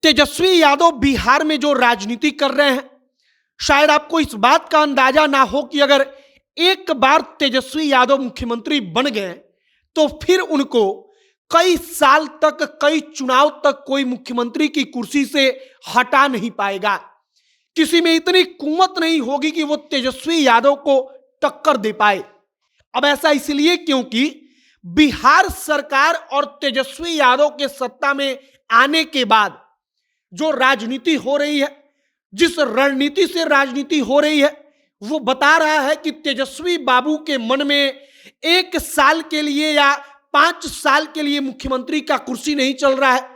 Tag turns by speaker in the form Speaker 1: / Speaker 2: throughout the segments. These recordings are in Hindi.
Speaker 1: तेजस्वी यादव बिहार में जो राजनीति कर रहे हैं, शायद आपको इस बात का अंदाजा ना हो कि अगर एक बार तेजस्वी यादव मुख्यमंत्री बन गए तो फिर उनको कई साल तक, कई चुनाव तक कोई मुख्यमंत्री की कुर्सी से हटा नहीं पाएगा। किसी में इतनी कुवत नहीं होगी कि वो तेजस्वी यादव को टक्कर दे पाए। अब ऐसा इसलिए क्योंकि बिहार सरकार और तेजस्वी यादव के सत्ता में आने के बाद जो राजनीति हो रही है, जिस रणनीति से राजनीति हो रही है, वो बता रहा है कि तेजस्वी बाबू के मन में 1 साल के लिए या 5 साल के लिए मुख्यमंत्री का कुर्सी नहीं चल रहा है,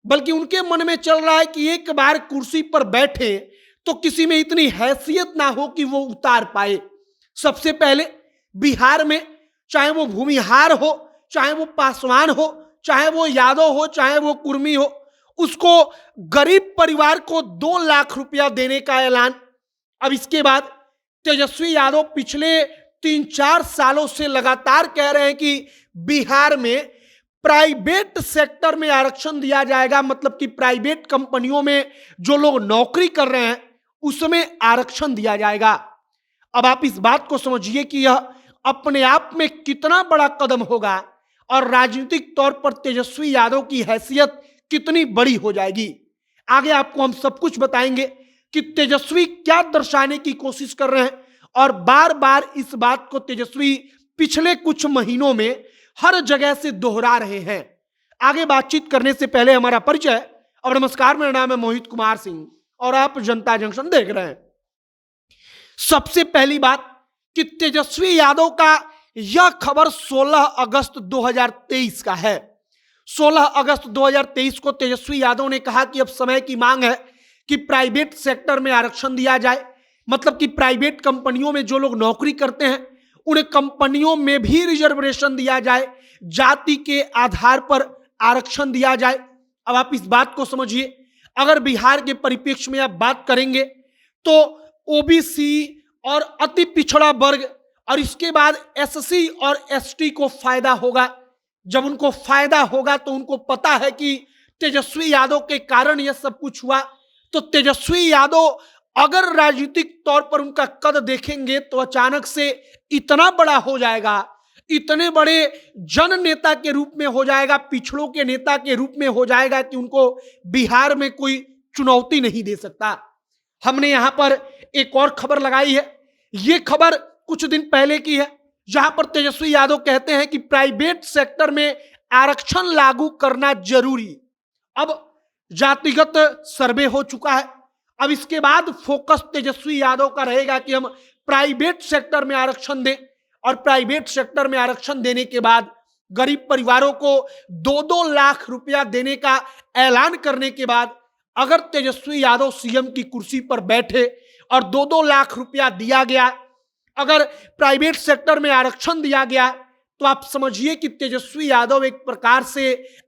Speaker 1: बल्कि उनके मन में चल रहा है कि एक बार कुर्सी पर बैठे तो किसी में इतनी हैसियत ना हो कि वो उतार पाए। सबसे पहले बिहार में चाहे वो भूमिहार हो, चाहे वो पासवान हो, चाहे वो यादव हो, चाहे वो कुर्मी हो, उसको गरीब परिवार को 2 लाख रुपया देने का ऐलान। अब इसके बाद तेजस्वी यादव पिछले 3-4 सालों से लगातार कह रहे हैं कि बिहार में प्राइवेट सेक्टर में आरक्षण दिया जाएगा, मतलब कि प्राइवेट कंपनियों में जो लोग नौकरी कर रहे हैं उसमें आरक्षण दिया जाएगा। अब आप इस बात को समझिए कि यह अपने आप में कितना बड़ा कदम होगा और राजनीतिक तौर पर तेजस्वी यादव की हैसियत कितनी बड़ी हो जाएगी। आगे आपको हम सब कुछ बताएंगे कि तेजस्वी क्या दर्शाने की कोशिश कर रहे हैं, और बार बार इस बात को तेजस्वी पिछले कुछ महीनों में हर जगह से दोहरा रहे हैं। आगे बातचीत करने से पहले हमारा परिचय और नमस्कार, मेरा नाम है मोहित कुमार सिंह और आप जनता जंक्शन देख रहे हैं। सबसे पहली बात कि तेजस्वी यादव का यह खबर 16 अगस्त 2023 का है। 16 अगस्त 2023 को तेजस्वी यादव ने कहा कि अब समय की मांग है कि प्राइवेट सेक्टर में आरक्षण दिया जाए, मतलब कि प्राइवेट कंपनियों में जो लोग नौकरी करते हैं उन्हें कंपनियों में भी रिजर्वेशन दिया जाए, जाति के आधार पर आरक्षण दिया जाए। अब आप इस बात को समझिए, अगर बिहार के परिप्रेक्ष्य में आप बात करेंगे तो ओबीसी और अति पिछड़ा वर्ग और इसके बाद एससी और एसटी को फायदा होगा। जब उनको फायदा होगा तो उनको पता है कि तेजस्वी यादव के कारण यह सब कुछ हुआ। तो तेजस्वी यादव अगर राजनीतिक तौर पर उनका कद देखेंगे तो अचानक से इतना बड़ा हो जाएगा, इतने बड़े जन नेता के रूप में हो जाएगा, पिछड़ों के नेता के रूप में हो जाएगा कि उनको बिहार में कोई चुनौती नहीं दे सकता। हमने यहां पर एक और खबर लगाई है, यह खबर कुछ दिन पहले की है, जहां पर तेजस्वी यादव कहते हैं कि प्राइवेट सेक्टर में आरक्षण लागू करना जरूरी। अब जातिगत सर्वे हो चुका है, अब इसके बाद फोकस तेजस्वी यादव का रहेगा कि हम प्राइवेट सेक्टर में आरक्षण दें, और प्राइवेट सेक्टर में आरक्षण देने के बाद गरीब परिवारों को 2-2 लाख रुपया देने का ऐलान करने के बाद अगर तेजस्वी यादव सीएम की कुर्सी पर बैठे और 2-2 लाख रुपया दिया गया, अगर प्राइवेट सेक्टर में आरक्षण दिया गया, तो आप समझिए कि तेजस्वी यादव एक प्रकार से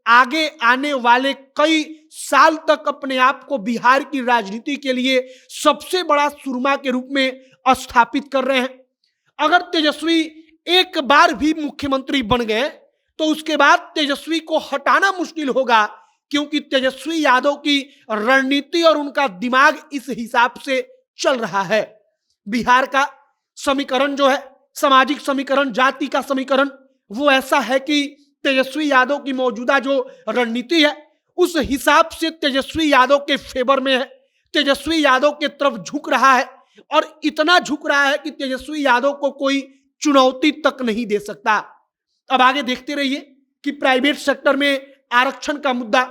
Speaker 1: आगे आने वाले कई साल तक अपने आप को बिहार की राजनीति के लिए सबसे बड़ा सुरमा के रूप में स्थापित कर रहे हैं। अगर तेजस्वी एक बार भी मुख्यमंत्री बन गए तो उसके बाद तेजस्वी को हटाना मुश्किल होगा, क्योंकि तेजस्वी यादव की रणनीति और उनका दिमाग इस हिसाब से चल रहा है। बिहार का समीकरण जो है, सामाजिक समीकरण, जाति का समीकरण, वो ऐसा है कि तेजस्वी यादव की मौजूदा जो रणनीति है उस हिसाब से तेजस्वी यादव के फेवर में है, तेजस्वी यादव के तरफ झुक रहा है, और इतना झुक रहा है कि तेजस्वी यादव को कोई चुनौती तक नहीं दे सकता। अब आगे देखते रहिए कि प्राइवेट सेक्टर में आरक्षण का मुद्दा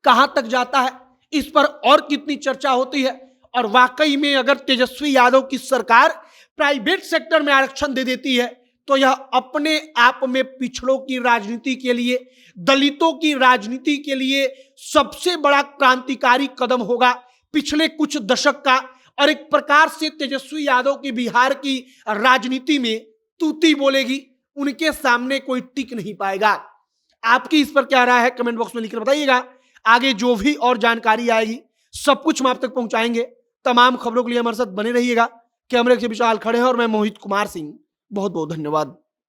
Speaker 1: कहां तक जाता है, इस पर और कितनी चर्चा होती है, और वाकई में अगर तेजस्वी यादव की सरकार प्राइवेट सेक्टर में आरक्षण दे देती है तो यह अपने आप में पिछड़ों की राजनीति के लिए, दलितों की राजनीति के लिए सबसे बड़ा क्रांतिकारी कदम होगा पिछले कुछ दशक का, और एक प्रकार से तेजस्वी यादव की बिहार की राजनीति में तूती बोलेगी, उनके सामने कोई टिक नहीं पाएगा। आपकी इस पर क्या राय है, कमेंट बॉक्स में लिखकर बताइएगा। आगे जो भी और जानकारी आएगी सब कुछ हम आप तक पहुंचाएंगे। तमाम खबरों के लिए हमारे साथ बने रहिएगा। कैमरे के विशाल खड़े हैं और मैं मोहित कुमार सिंह। बहुत बहुत धन्यवाद।